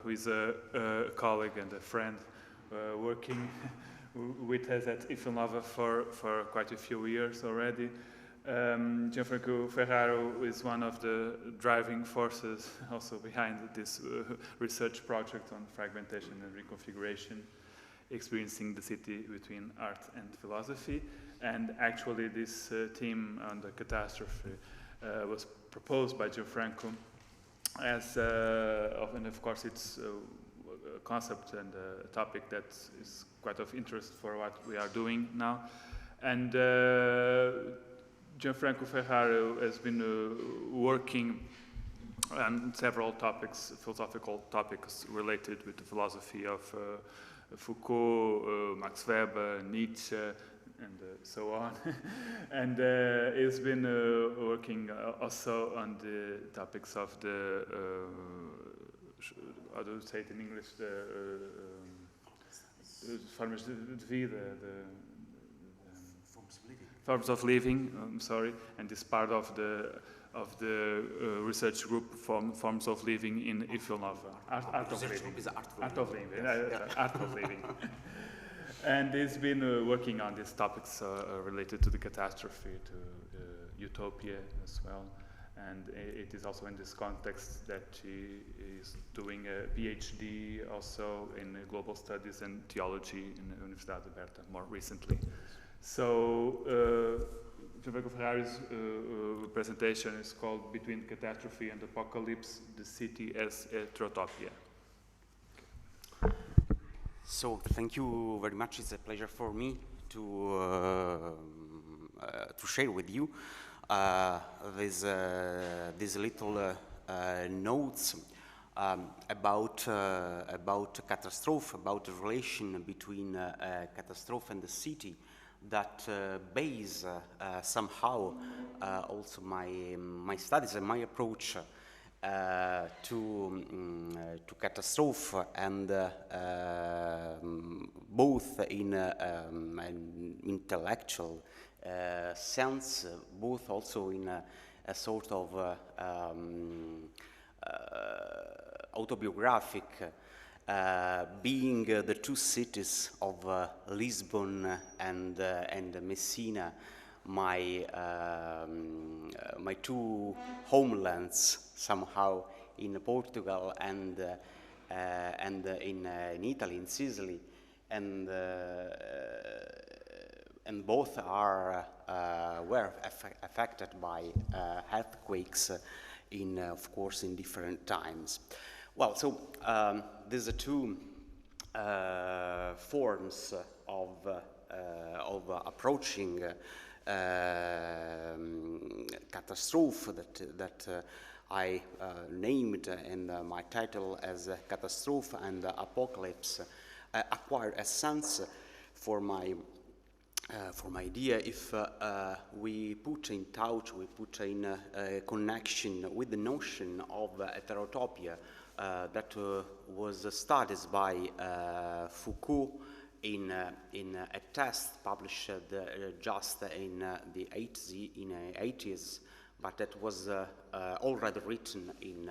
who is a colleague and a friend working with us at IFILNOVA for quite a few years already. Gianfranco Ferraro is one of the driving forces also behind this research project on fragmentation and reconfiguration, experiencing the city between art and philosophy. And actually this theme on the catastrophe was proposed by Gianfranco as, and of course it's a concept and a topic that is quite of interest for what we are doing now. And Gianfranco Ferraro has been working on several topics, philosophical topics related with the philosophy of Foucault, Max Weber, Nietzsche, and so on. And he's been working also on the topics of the, how do you say it in English, the formas de vida, forms of living, I'm sorry, and this part of the research group forms of living in IFILNOVA. Art of living. Art of living. Art of living. And he's been working on these topics related to the catastrophe, to utopia as well. And it is also in this context that he is doing a PhD also in global studies and theology in the Universidade Aberta more recently. So, Gianfranco Ferraro's presentation is called Between Catastrophe and Apocalypse, the City as Heterotopia. So, thank you very much. It's a pleasure for me to share with you these little notes about catastrophe, about the relation between catastrophe and the city, that base somehow also my studies and my approach to catastrophe, and both in an intellectual sense, both also in a sort of autobiographic, being the two cities of Lisbon and Messina, my two homelands somehow in Portugal and in Italy, in Sicily, and both are were affected by earthquakes of course, in different times. Well, so these are two forms of approaching catastrophe that I named in my title as Catastrophe and Apocalypse, acquired a sense for my idea if we put in touch, we put in connection with the notion of heterotopia that was studied by Foucault in a text published just in the 80s, but that was already written in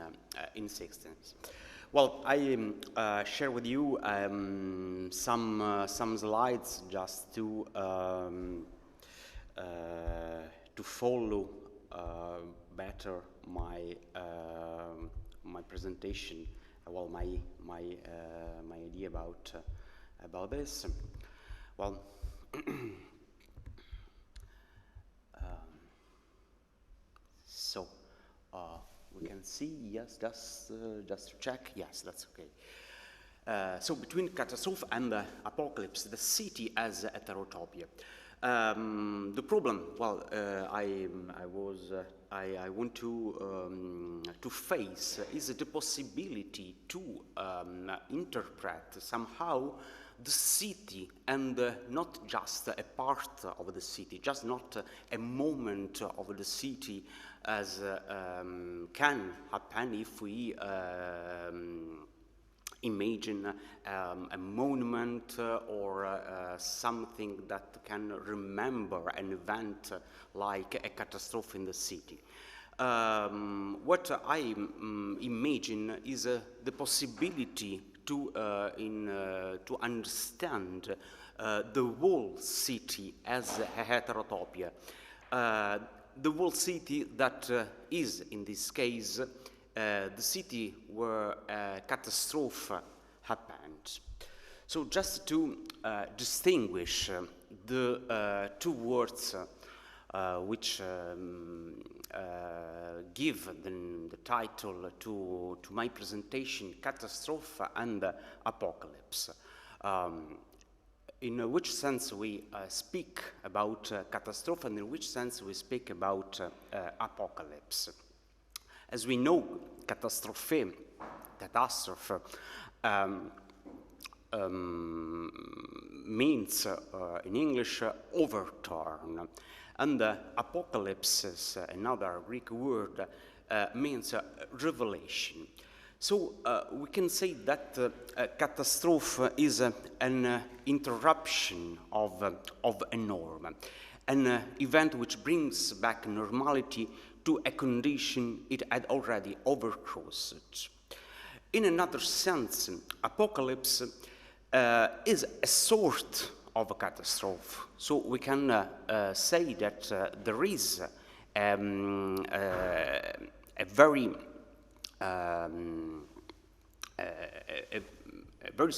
60s. Well, I share with you some slides just to follow better my presentation. Well, my idea about this. Well. So. We can see, yes, just to check, yes, that's okay. So between catastrophe and apocalypse, the city as a heterotopia. The problem, well, I want to face is the possibility to interpret somehow the city, and not just a part of the city, just not a moment of the city, as can happen if we imagine a monument or something that can remember an event like a catastrophe in the city. What I imagine is the possibility to understand the whole city as a heterotopia. The whole city that is, in this case, the city where a catastrophe happened. So just to distinguish the two words which give the title to my presentation, Catastrophe and Apocalypse. In which sense we speak about catastrophe and in which sense we speak about apocalypse. As we know, catastrophe means in English overturn, and apocalypse is another Greek word, means revelation. So we can say that catastrophe is an interruption of a norm, an event which brings back normality to a condition it had already overcrossed. In another sense, apocalypse is a sort of a catastrophe. So we can say that there is a very very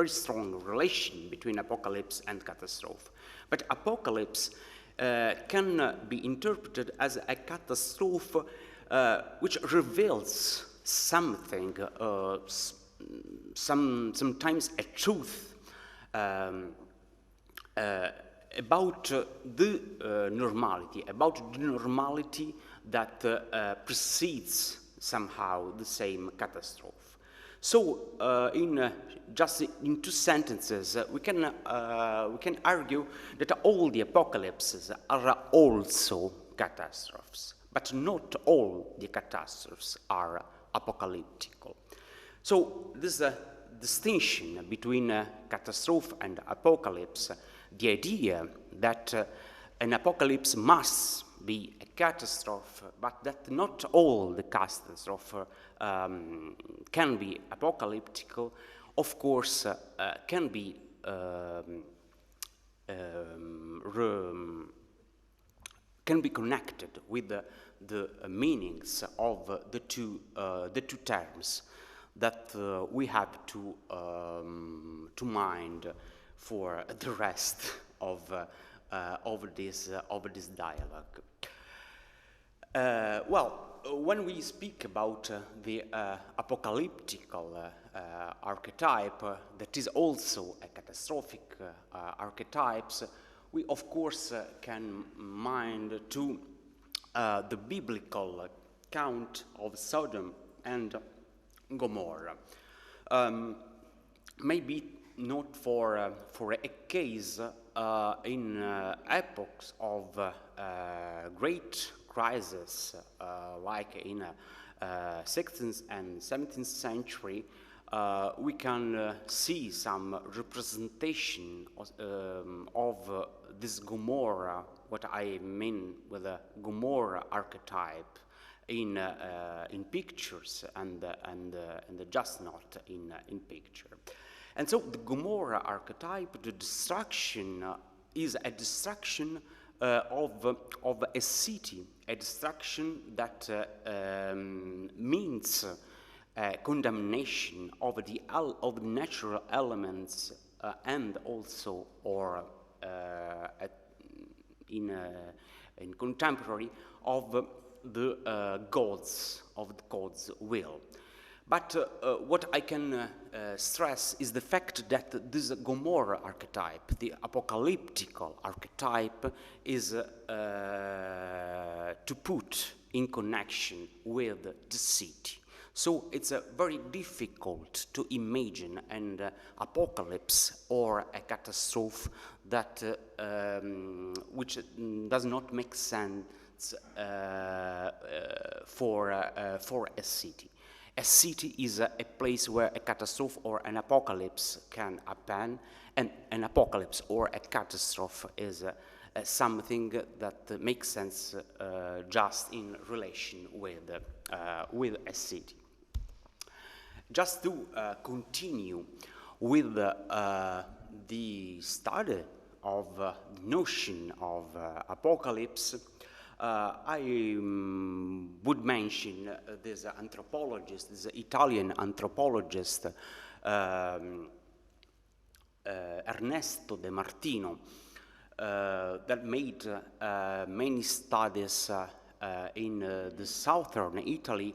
strong relation between apocalypse and catastrophe. But apocalypse can be interpreted as a catastrophe which reveals something, sometimes a truth about the normality that precedes somehow the same catastrophe. So, just in two sentences, we can argue that all the apocalypses are also catastrophes, but not all the catastrophes are apocalyptical. So, this distinction between catastrophe and apocalypse, the idea that an apocalypse must be a catastrophe, but that not all the catastrophe can be apocalyptical, of course, can be connected with the meanings of the two terms that we have to mind for the rest of this dialogue. Well, when we speak about the apocalyptical archetype, that is also a catastrophic archetype, we of course can mind to the biblical account of Sodom and Gomorrah. Maybe not for a case in epochs of great crisis, like in 16th and 17th century, we can see some representation of this Gomorrah, what I mean with a Gomorrah archetype, in pictures and just not in picture. And so the Gomorrah archetype, the destruction is a destruction of a city, a destruction that means condemnation of the natural elements and also, or in contemporary, of the God's will. But what I can stress is the fact that this Gomorrah archetype, the apocalyptical archetype, is to put in connection with the city. So it's very difficult to imagine an apocalypse or a catastrophe that which does not make sense for a city. A city is a place where a catastrophe or an apocalypse can happen, and an apocalypse or a catastrophe is something that makes sense just in relation with a city. Just to continue with the study of the notion of apocalypse, I would mention this anthropologist, this Italian anthropologist, Ernesto De Martino, that made many studies in the southern Italy,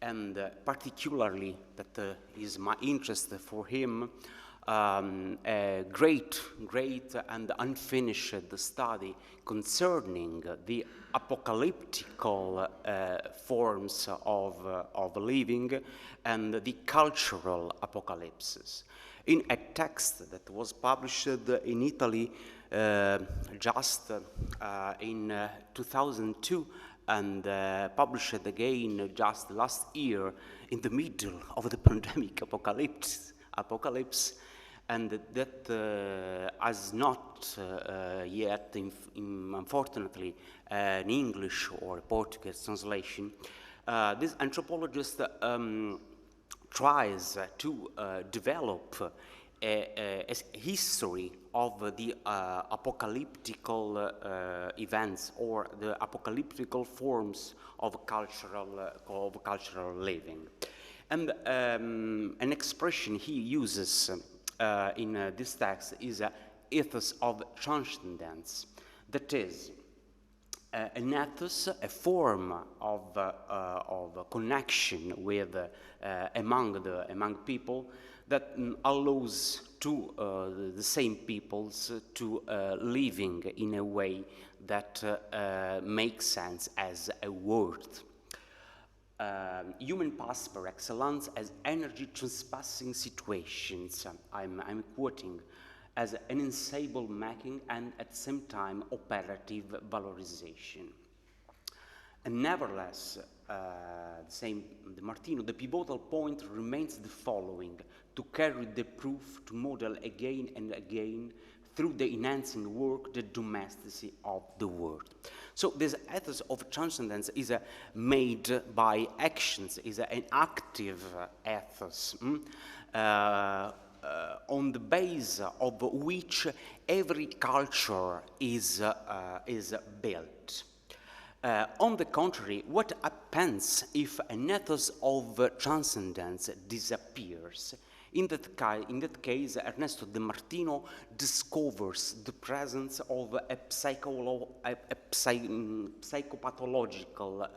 and particularly that is my interest for him, a great and unfinished study concerning the apocalyptical forms of living and the cultural apocalypses. In a text that was published in Italy just in 2002 and published again just last year in the middle of the pandemic apocalypse, and that has not yet, unfortunately, an English or Portuguese translation. This anthropologist tries to develop a history of the apocalyptical events or the apocalyptical forms of cultural living. And an expression he uses in this text is ethos of transcendence. That is, an ethos, a form of connection with among people that allows to the same peoples to living in a way that makes sense as a world. Human pass par excellence as energy transpassing situations, I'm quoting, as an ensemble making and at the same time operative valorization. And nevertheless, same De Martino, the pivotal point remains the following: to carry the proof, to model again and again through the enhancing work the domesticity of the world. So this ethos of transcendence is made by actions, is an active ethos on the base of which every culture is built. On the contrary, what happens if an ethos of transcendence disappears? In that case, Ernesto De Martino discovers the presence of a psychopathological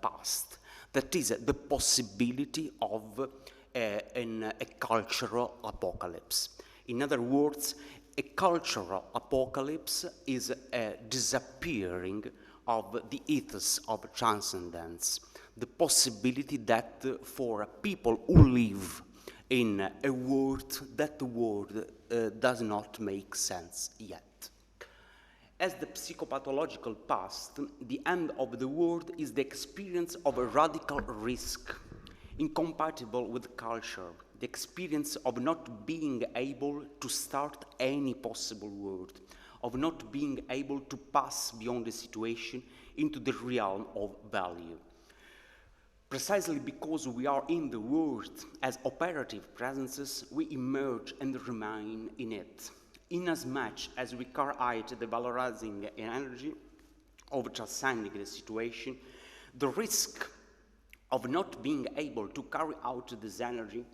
past. That is the possibility of a cultural apocalypse. In other words, a cultural apocalypse is a disappearing of the ethos of transcendence, the possibility that for people who live in a world, that the world does not make sense yet. As the psychopathological past, the end of the world is the experience of a radical risk, incompatible with culture, the experience of not being able to start any possible world, of not being able to pass beyond the situation into the realm of value. Precisely because we are in the world as operative presences, we emerge and remain in it, inasmuch as we carry out the valorizing energy of transcending the situation. The risk of not being able to carry out this energy,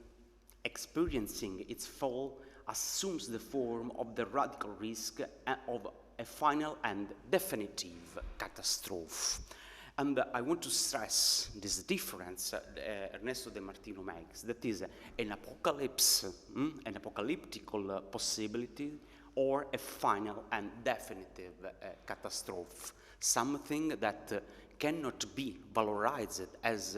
experiencing its fall, assumes the form of the radical risk of a final and definitive catastrophe. And I want to stress this difference Ernesto De Martino makes, that is an apocalypse, an apocalyptical possibility, or a final and definitive catastrophe, something that cannot be valorized as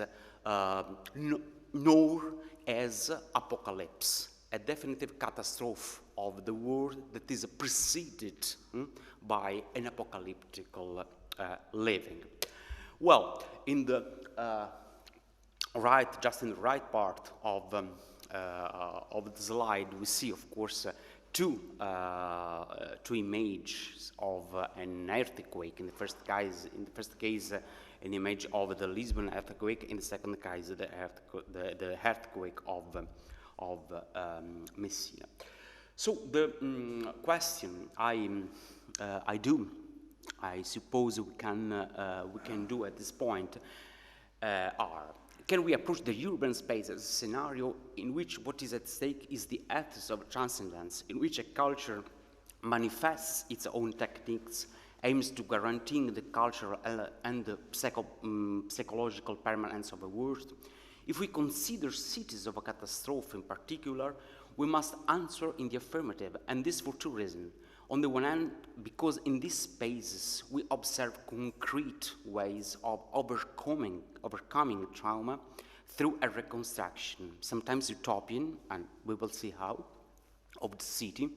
nor as apocalypse, a definitive catastrophe of the world that is preceded by an apocalyptical living. Well, in the just in the right part of the slide, we see, of course, two images of an earthquake. In the first case, an image of the Lisbon earthquake. In the second case, the earthquake of Messina. So the question I suppose we can do at this point are: can we approach the urban space as a scenario in which what is at stake is the ethos of transcendence, in which a culture manifests its own techniques, aims to guaranteeing the cultural and the psychological permanence of a world? If we consider cities of a catastrophe in particular, we must answer in the affirmative, and this for two reasons. On the one hand, because in these spaces we observe concrete ways of overcoming trauma through a reconstruction, sometimes utopian, and we will see how, of the city,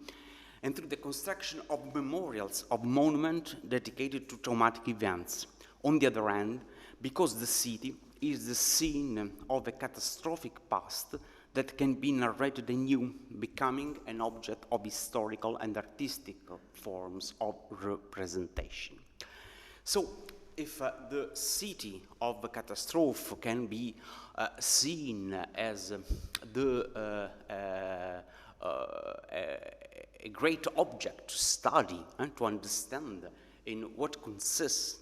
and through the construction of memorials, of monuments dedicated to traumatic events. On the other hand, because the city is the scene of a catastrophic past that can be narrated anew, becoming an object of historical and artistic forms of representation. So, if the city of a catastrophe can be seen as a great object to study and to understand in what consists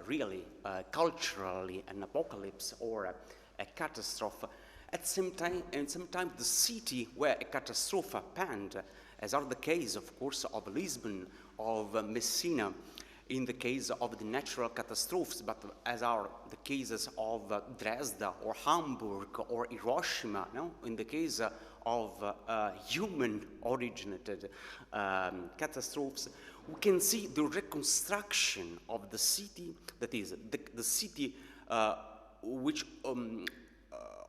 really culturally an apocalypse or a catastrophe, at the same time, the city where a catastrophe happened, as are the case, of course, of Lisbon, of Messina, in the case of the natural catastrophes, but as are the cases of Dresden or Hamburg or Hiroshima, no? In the case of human-originated catastrophes, we can see the reconstruction of the city, that is, the city which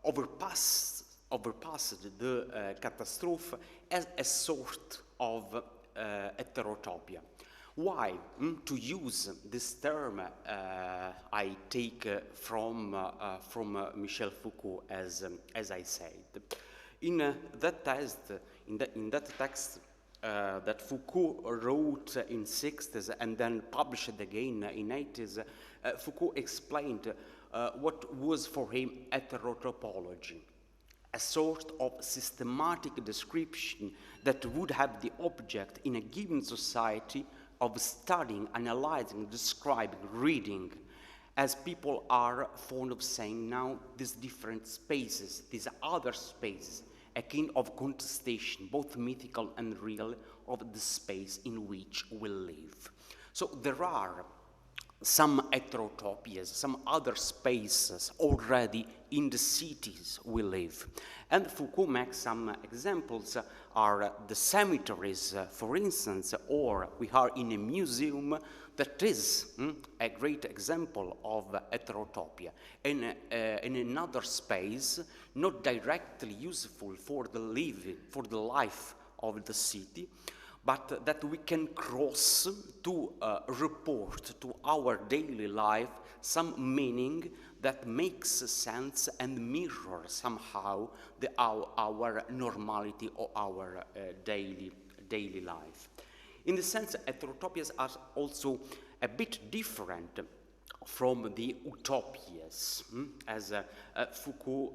overpassed the catastrophe as a sort of heterotopia. Why? To use this term I take from Michel Foucault, as I said. In that text that Foucault wrote in 60s and then published again in 80s, Foucault explained what was for him heterotopology, a sort of systematic description that would have the object in a given society of studying, analyzing, describing, reading, as people are fond of saying now, these different spaces, these other spaces, a kind of contestation, both mythical and real, of the space in which we live. So there are some heterotopias, some other spaces already in the cities we live. And Foucault makes some examples, are the cemeteries, for instance, or we are in a museum that is a great example of heterotopia. In another space, not directly useful for the life of the city, but that we can cross to report to our daily life some meaning that makes sense and mirror somehow our normality or our daily life. In the sense, heterotopias are also a bit different from the utopias. As Foucault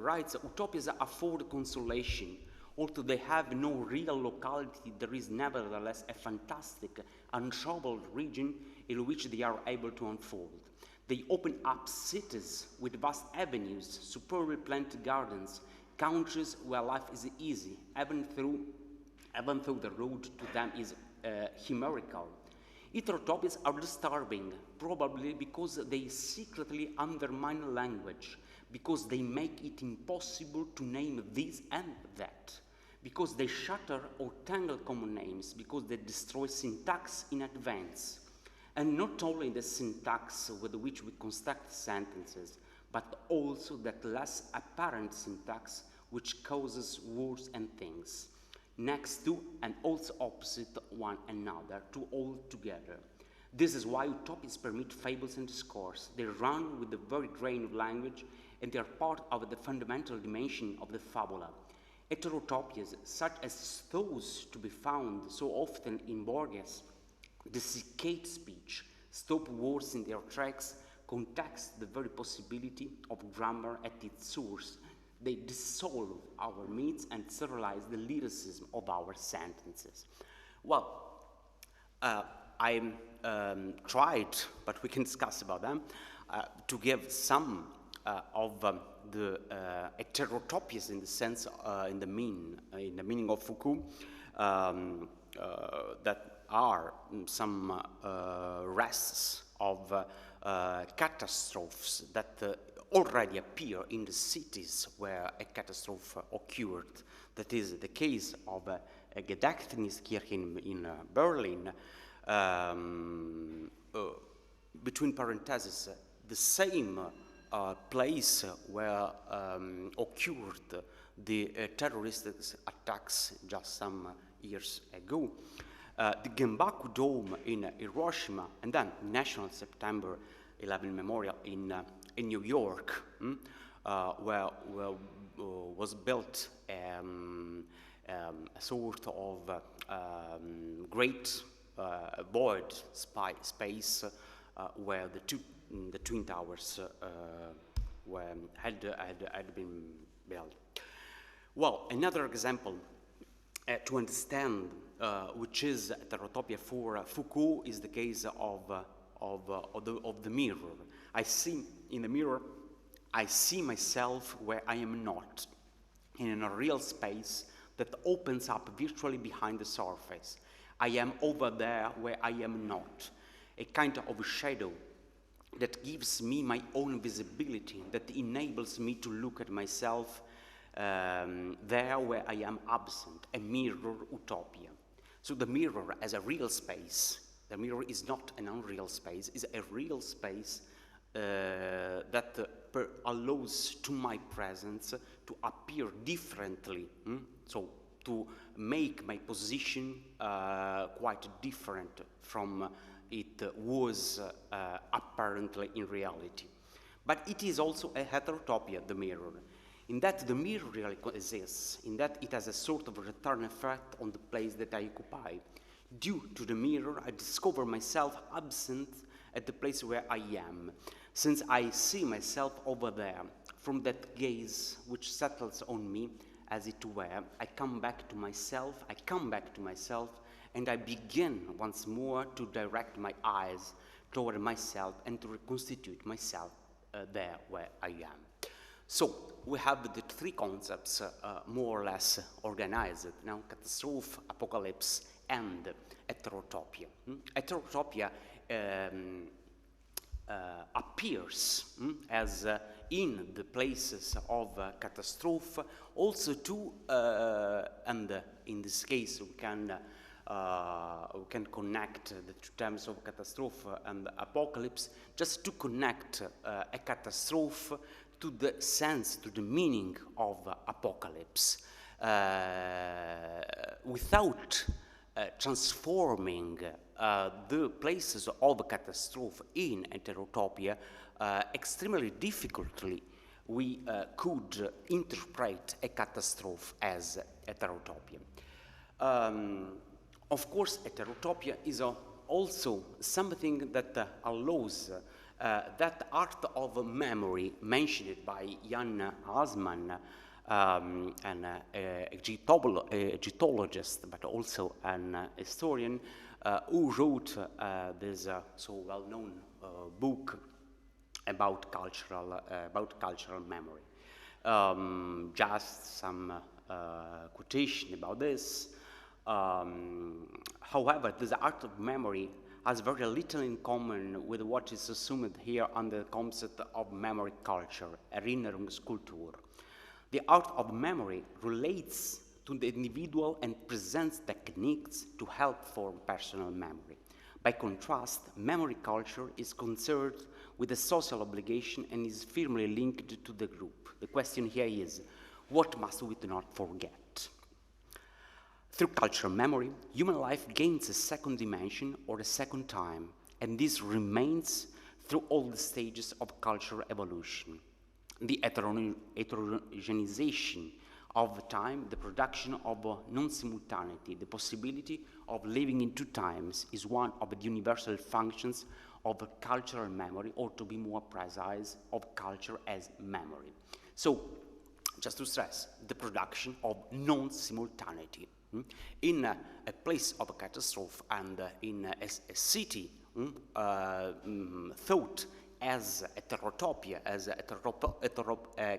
writes, utopias afford consolation. Although they have no real locality, there is nevertheless a fantastic, untroubled region in which they are able to unfold. They open up cities with vast avenues, superbly planted gardens, countries where life is easy, even though the road to them is chimerical. Heterotopias are disturbing, probably because they secretly undermine language, because they make it impossible to name this and that, because they shatter or tangle common names, because they destroy syntax in advance. And not only the syntax with which we construct sentences, but also that less apparent syntax which causes words and things, next to and also opposite one another, to all together. This is why utopias permit fables and discourse. They run with the very grain of language, and they are part of the fundamental dimension of the fabula. Heterotopias, such as those to be found so often in Borges, desiccate speech, stop words in their tracks, contest the very possibility of grammar at its source. They dissolve our myths and sterilize the lyricism of our sentences. Well, I tried, but we can discuss about them, to give some of the heterotopias in the sense, in the meaning of Foucault, that are some rests of catastrophes that already appear in the cities where a catastrophe occurred. That is the case of Gedächtniskirche in Berlin, between parentheses, the same place where occurred the terrorist attacks just some years ago. The Genbaku Dome in Hiroshima, and then National September 11 Memorial in New York, where was built a sort of great void space where the Twin Towers had been built. Well, another example to understand which is heterotopia for Foucault is the case of the mirror. I see in the mirror, I see myself where I am not, in a real space that opens up virtually behind the surface. I am over there where I am not, a kind of shadow that gives me my own visibility, that enables me to look at myself there where I am absent, a mirror utopia. So the mirror as a real space, the mirror is not an unreal space, is a real space that allows to my presence to appear differently, so to make my position quite different from it was apparently in reality. But it is also a heterotopia, the mirror, in that the mirror really exists, in that it has a sort of return effect on the place that I occupy. Due to the mirror, I discover myself absent at the place where I am, since I see myself over there. From that gaze which settles on me, as it were, I come back to myself, and I begin once more to direct my eyes toward myself and to reconstitute myself there where I am. So we have the three concepts more or less organized now: catastrophe, apocalypse, and heterotopia. Heterotopia appears as in the places of catastrophe, also to, and in this case we can connect the two terms of catastrophe and apocalypse, just to connect a catastrophe to the sense, to the meaning of apocalypse, without transforming the places of catastrophe in heterotopia. Extremely difficultly we could interpret a catastrophe as heterotopia. Of course, heterotopia is also something that allows that art of memory mentioned by Jan Asman, an Egyptologist, but also an historian, who wrote this so well-known book about cultural memory. Just some quotation about this. However, this art of memory has very little in common with what is assumed here under the concept of memory culture, Erinnerungskultur. The art of memory relates to the individual and presents techniques to help form personal memory. By contrast, memory culture is concerned with a social obligation and is firmly linked to the group. The question here is, what must we not forget? Through cultural memory, human life gains a second dimension or a second time, and this remains through all the stages of cultural evolution. The heterogenization of time, the production of non-simultaneity, the possibility of living in two times, is one of the universal functions of cultural memory, or to be more precise, of culture as memory. So, just to stress, the production of non-simultaneity. In a place of a catastrophe and in a city thought as a heterotopia, as a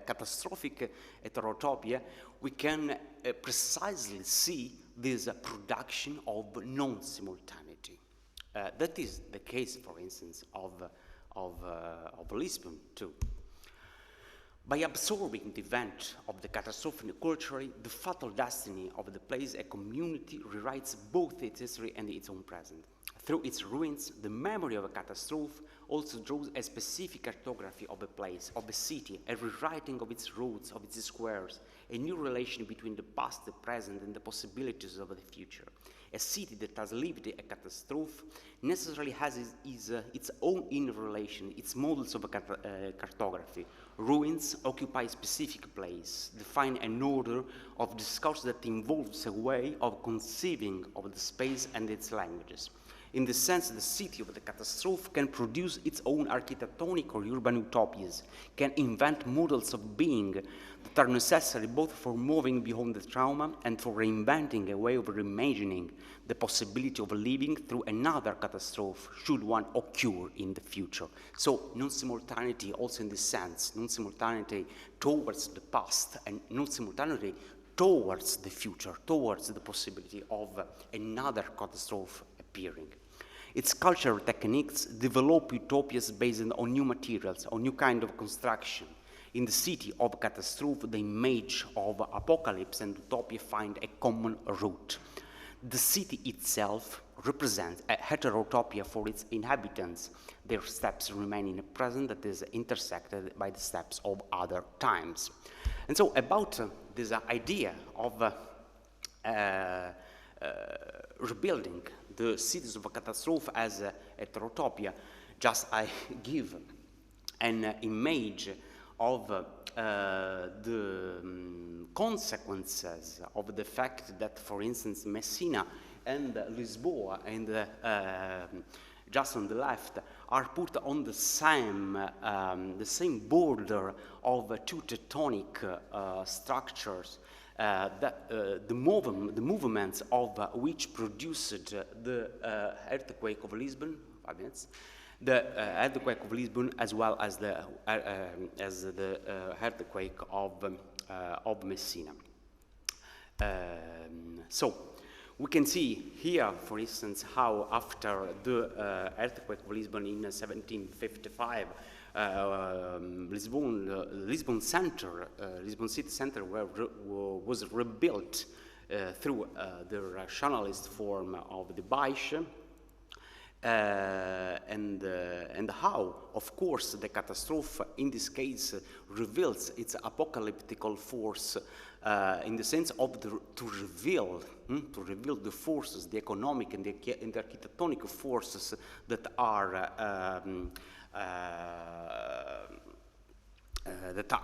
catastrophic heterotopia, we can precisely see this production of non-simultaneity. That is the case, for instance, of Lisbon too. By absorbing the event of the catastrophe in the culture, the fatal destiny of the place, a community, rewrites both its history and its own present. Through its ruins, the memory of a catastrophe also draws a specific cartography of a place, of a city, a rewriting of its roads, of its squares, a new relation between the past, the present, and the possibilities of the future. A city that has lived a catastrophe necessarily has its own inner relation, its models of a cartography. Ruins occupy a specific place, define an order of discourse that involves a way of conceiving of the space and its languages. In this sense, the city of the catastrophe can produce its own architectonic or urban utopias, can invent models of being that are necessary both for moving beyond the trauma and for reinventing a way of reimagining the possibility of living through another catastrophe should one occur in the future. So, non-simultaneity also in this sense, non-simultaneity towards the past and non-simultaneity towards the future, towards the possibility of another catastrophe appearing. Its cultural techniques develop utopias based on new materials, on new kind of construction. In the city of catastrophe, the image of apocalypse and utopia find a common root. The city itself represents a heterotopia for its inhabitants. Their steps remain in a present that is intersected by the steps of other times. And so about this idea of rebuilding the cities of a catastrophe as a heterotopia, just I give an image of the consequences of the fact that, for instance, Messina and Lisboa, and just on the left, are put on the same border of two tectonic structures. The movements of which produced the earthquake of Lisbon, 5 minutes, the earthquake of Lisbon, as well as the earthquake of Messina. So we can see here, for instance, how after the earthquake of Lisbon in 1755, Lisbon city center was rebuilt through the rationalist form of the Baixo, and how, of course, the catastrophe in this case reveals its apocalyptical force in the sense of to reveal the forces, the economic and the architectonic forces that are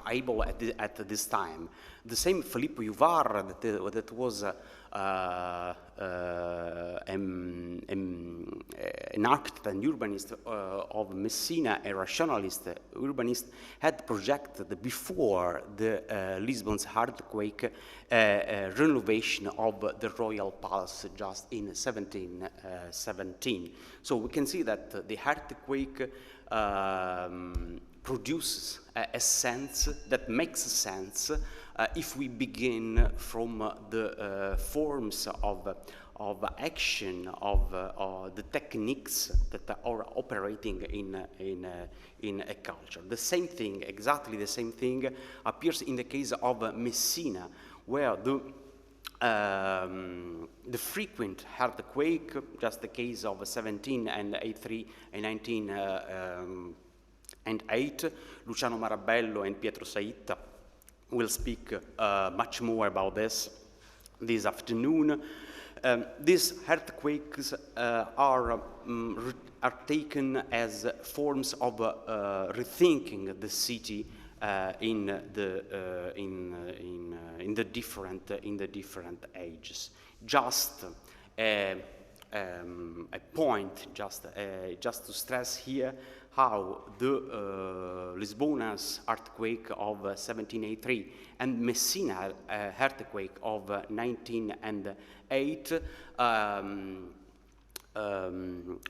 able at this time. The same Filippo Juvar that was an architect and urbanist of Messina, a rationalist urbanist, had projected before the Lisbon's earthquake renovation of the royal palace just in 1717. So we can see that the earthquake produces a sense that makes sense if we begin from the forms of action of the techniques that are operating in a culture. The same thing, exactly the same thing, appears in the case of Messina, where the frequent earthquake, just the case of 17 and 83 and 1908, Luciano Marabello and Pietro Saitta will speak much more about this afternoon. These earthquakes are taken as forms of rethinking the city in the different ages. Just a point, just to stress here how the Lisbona's earthquake of 1783 and Messina earthquake of 1908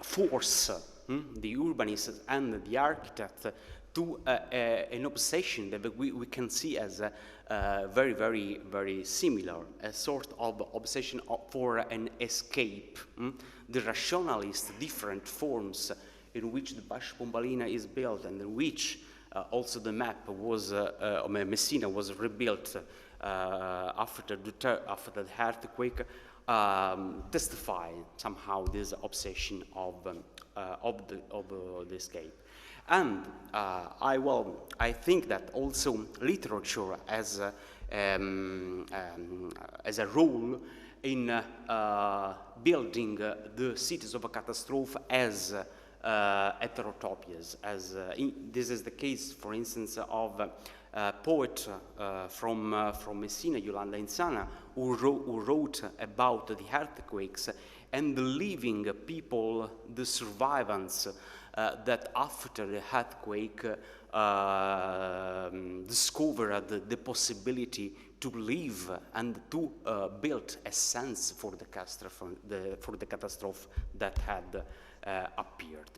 force the urbanists and the architects to an obsession that we can see as very, very, very similar, a sort of obsession for an escape. The rationalist different forms in which the Bash Pombalina is built and in which also the map was, Messina was rebuilt after the earthquake, testify somehow this obsession of the escape. And I think that also literature as a role in building the cities of a catastrophe as heterotopias. This is the case, for instance, of a poet from Messina, Yolanda Insana, who wrote about the earthquakes and the living people, the survivors that after the earthquake discovered the possibility to live and to build a sense for the catastrophe that had appeared.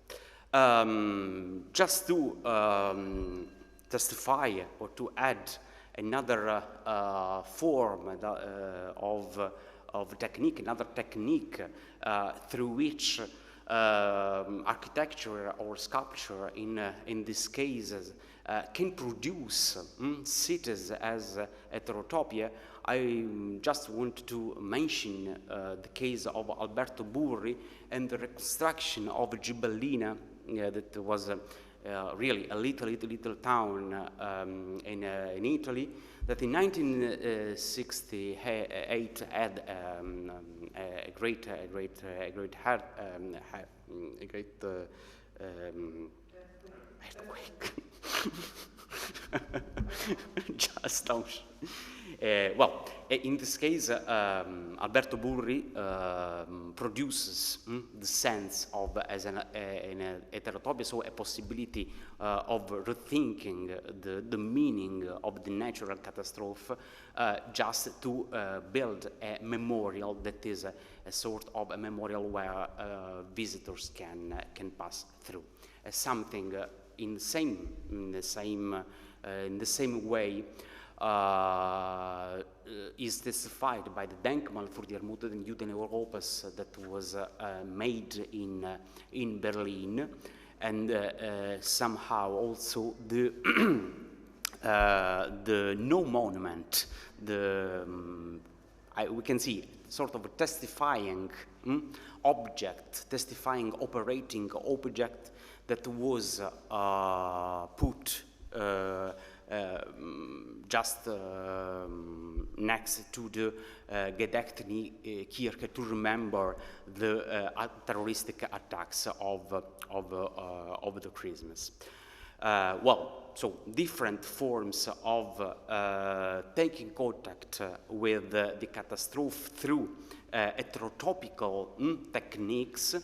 Just to testify or to add another form of technique, another technique through which architecture or sculpture in this case can produce cities as heterotopia. I just want to mention the case of Alberto Burri and the reconstruction of Gibellina, that was really a little town in Italy, that in 1968 had a great earthquake. Just don't. Well, in this case, Alberto Burri produces the sense of as an heterotopia, so a possibility of rethinking the meaning of the natural catastrophe, just to build a memorial that is a sort of a memorial where visitors can pass through. Something in the same way is testified by the Denkmal für die ermordeten Juden Europas that was made in Berlin, and somehow also the no monument, we can see sort of a testifying testifying operating object that was put just next to the Gedenkten Kirche to remember the terroristic attacks of the Christmas. Well, so different forms of taking contact with the catastrophe through heterotopical techniques.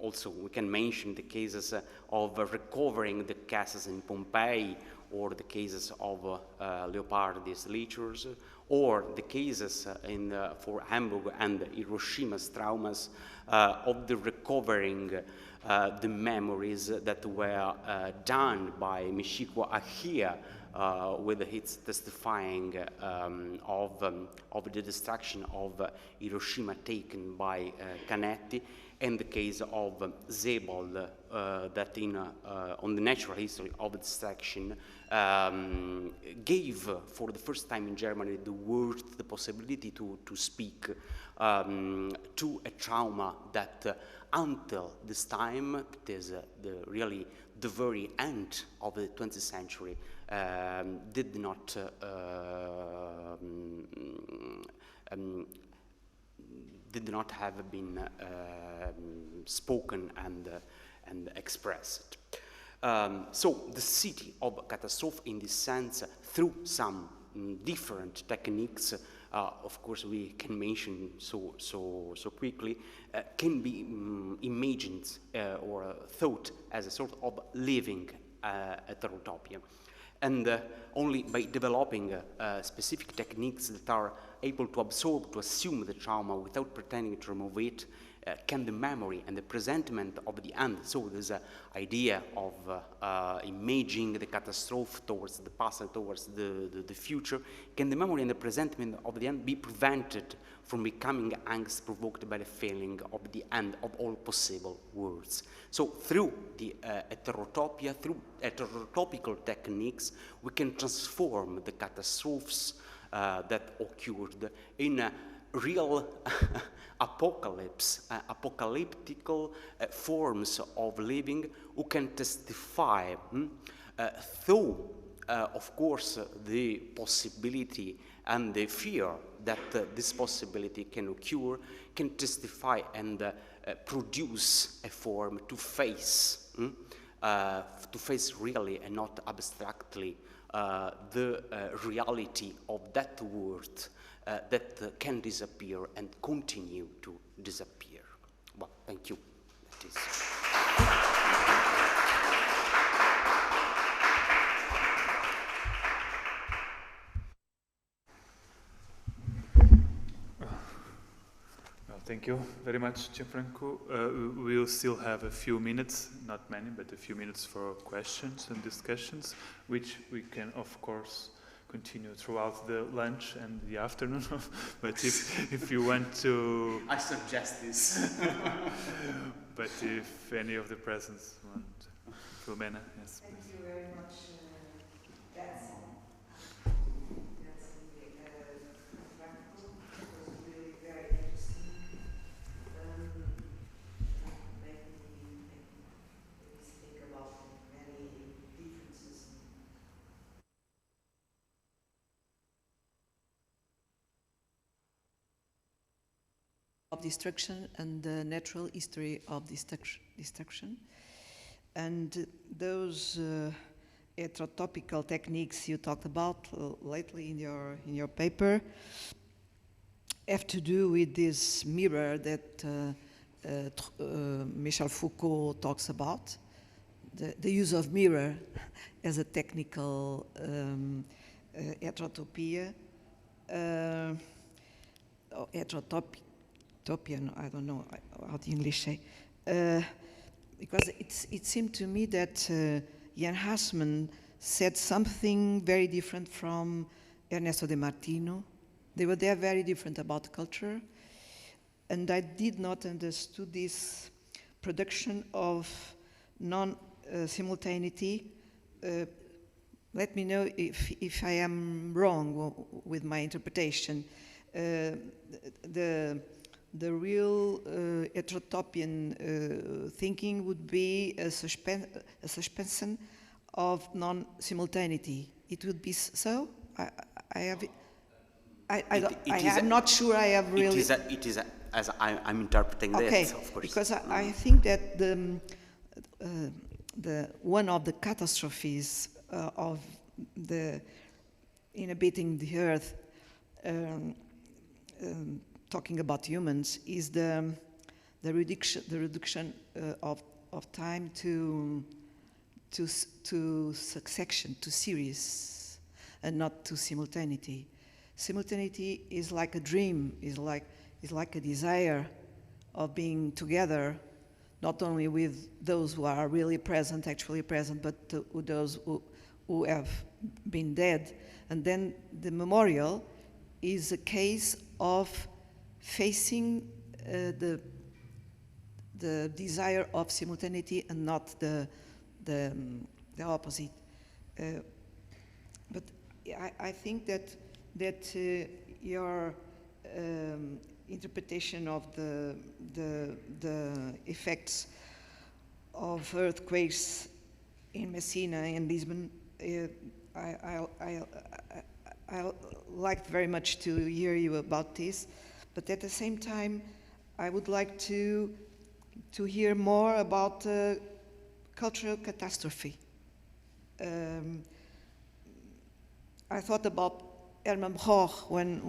We can mention the cases of recovering the castles in Pompeii, or the cases of Leopardi's leechers, or the cases for Hamburg and Hiroshima's traumas of the recovering the memories that were done by Michiko Ahia with its testifying of the destruction of Hiroshima taken by Canetti, and the case of Sebald that on the natural history of destruction gave for the first time in Germany the word, the possibility to speak to a trauma that until this time, it is really the very end of the 20th century, did not have been spoken and expressed. So the city of Catastrophe, in this sense, through some different techniques, of course we can mention so quickly, can be imagined or thought as a sort of living heterotopia. And only by developing specific techniques that are able to absorb, to assume the trauma without pretending to remove it, can the memory and the presentiment of the end, so there's an idea of imaging the catastrophe towards the past and towards the future, can the memory and the presentiment of the end be prevented from becoming angst provoked by the feeling of the end of all possible worlds. So through the heterotopia, through heterotopical techniques, we can transform the catastrophes that occurred in a real apocalypse, apocalyptical forms of living who can testify through, of course, the possibility and the fear that this possibility can occur, can testify and produce a form to face really and not abstractly the reality of that world that can disappear and continue to disappear. Well, thank you. That is. Thank you very much, Gianfranco. We'll still have a few minutes, not many, but a few minutes for questions and discussions, which we can, of course, continue throughout the lunch and the afternoon. But if you want to... I suggest this. But if any of the presents want... Filomena, yes, please. Thank you very much. That's Franco. It was really very interesting. Make me think about many differences. Of destruction and the natural history of destruction. And those heterotopical techniques you talked about lately in your paper have to do with this mirror that Michel Foucault talks about, the use of mirror as a technical heterotopia, heterotopian, I don't know how the English say, because it seemed to me that Jan Hassman said something very different from Ernesto de Martino. They were very different about culture, and I did not understood this production of non-simultaneity. Let me know if I am wrong with my interpretation. The real heterotopian thinking would be a suspension of non-simultaneity. It would be so? I'm not sure I have really... It is as I'm interpreting this, of course. Because I think that one of the catastrophes of the inhabiting the earth, talking about humans, is the reduction of time to succession, to series, and not to simultaneity. Simultaneity is like a dream, is like a desire of being together, not only with those who are really present, actually present, but with those who have been dead. And then the memorial is a case of facing the desire of simultaneity and not the opposite. But I think that your interpretation of the effects of earthquakes in Messina and Lisbon, I liked very much to hear you about this, but at the same time, I would like to hear more about cultural catastrophe. I thought about Hermann Broch when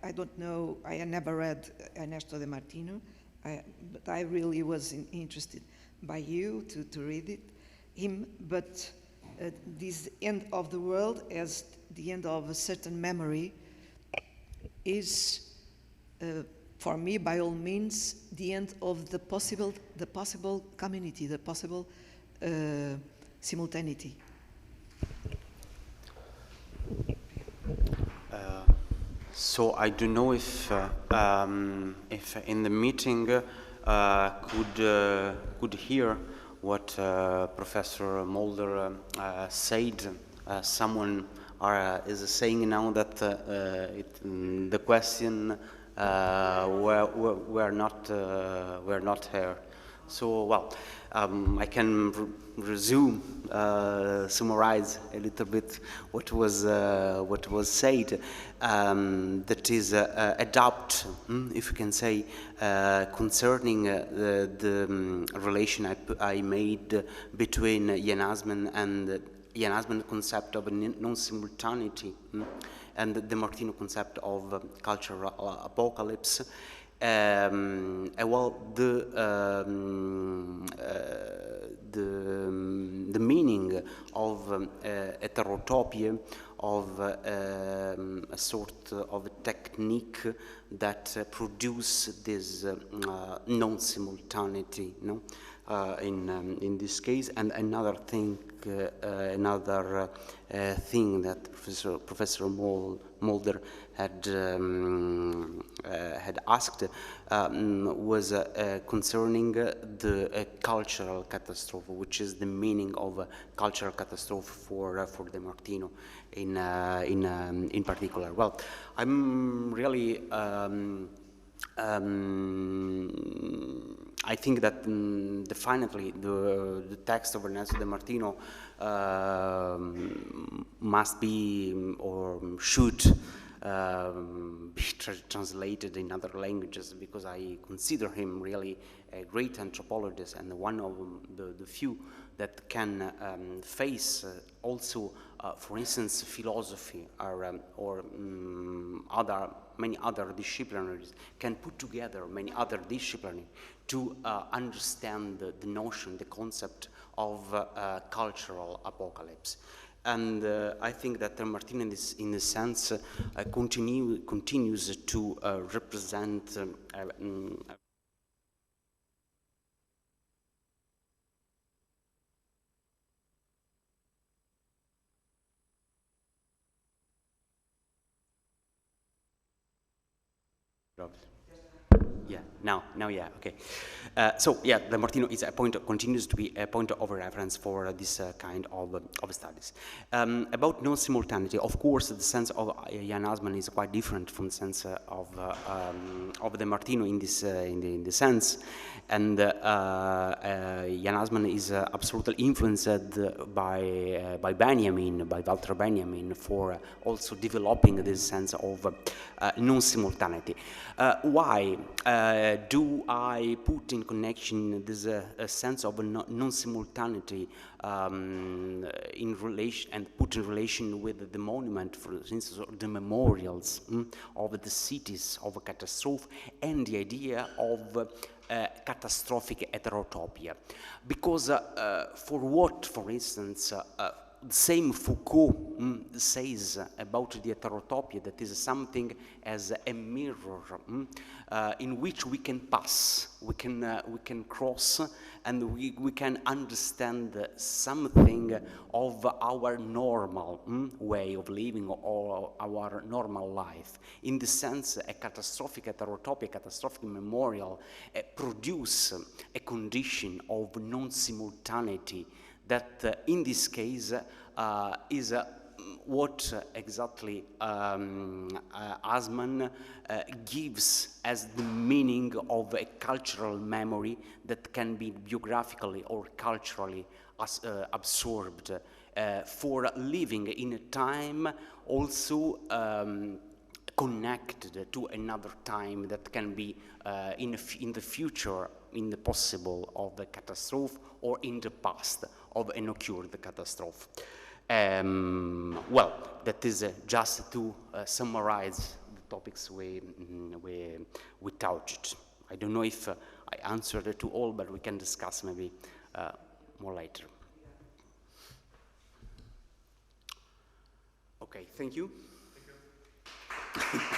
I don't know, I never read Ernesto de Martino, but I really was interested by you to read him. But this end of the world as the end of a certain memory is, for me, by all means, the end of the possible community, the possible simultaneity. So I don't know if in the meeting could hear what Professor Mulder said. Someone is saying now that the question were not here. So well, I can resume, summarize a little bit what was said. That is a doubt, if you can say, concerning the relation I made between Jan Assmann and Jan Assmann concept of non-simultaneity and the Martino concept of cultural apocalypse. Well, the meaning of heterotopia, of a sort of technique that produce this non-simultaneity, no? In this case, and another thing that Professor Mulder had asked was concerning the cultural catastrophe, which is the meaning of cultural catastrophe for De Martino in particular. Well, I'm really I think that definitely the text of Ernesto de Martino must be or should be translated in other languages, because I consider him really a great anthropologist and one of the few that can face also, for instance, philosophy or many other disciplinaries, can put together many other disciplines to understand the notion, the concept of cultural apocalypse. And I think that Martin, in this sense, continues to represent yeah, okay. So yeah, De Martino is continues to be a point of reference for this kind of studies. About non-simultaneity, of course, the sense of Jan Assmann is quite different from the sense of De Martino in this in the sense, and Jan Assmann is absolutely influenced by Benjamin, by Walter Benjamin, for also developing this sense of non-simultaneity. Why do I put in connection this sense of non-simultaneity in relation, and put in relation with the monument, for instance, or the memorials of the cities of catastrophe, and the idea of catastrophic heterotopia? Because for what, for instance, the same Foucault says about the heterotopia, that is something as a mirror in which we can pass, we can cross, and we can understand something of our normal way of living, or our normal life. In the sense, a catastrophic heterotopia, catastrophic memorial, produce a condition of non-simultaneity that in this case is what exactly Assmann gives as the meaning of a cultural memory that can be biographically or culturally absorbed for living in a time also connected to another time that can be in the future, in the possible of the catastrophe, or in the past of an occurred catastrophe. Well, that is just to summarize the topics we touched. I don't know if I answered it to all, but we can discuss maybe more later. Okay, thank you. Thank you.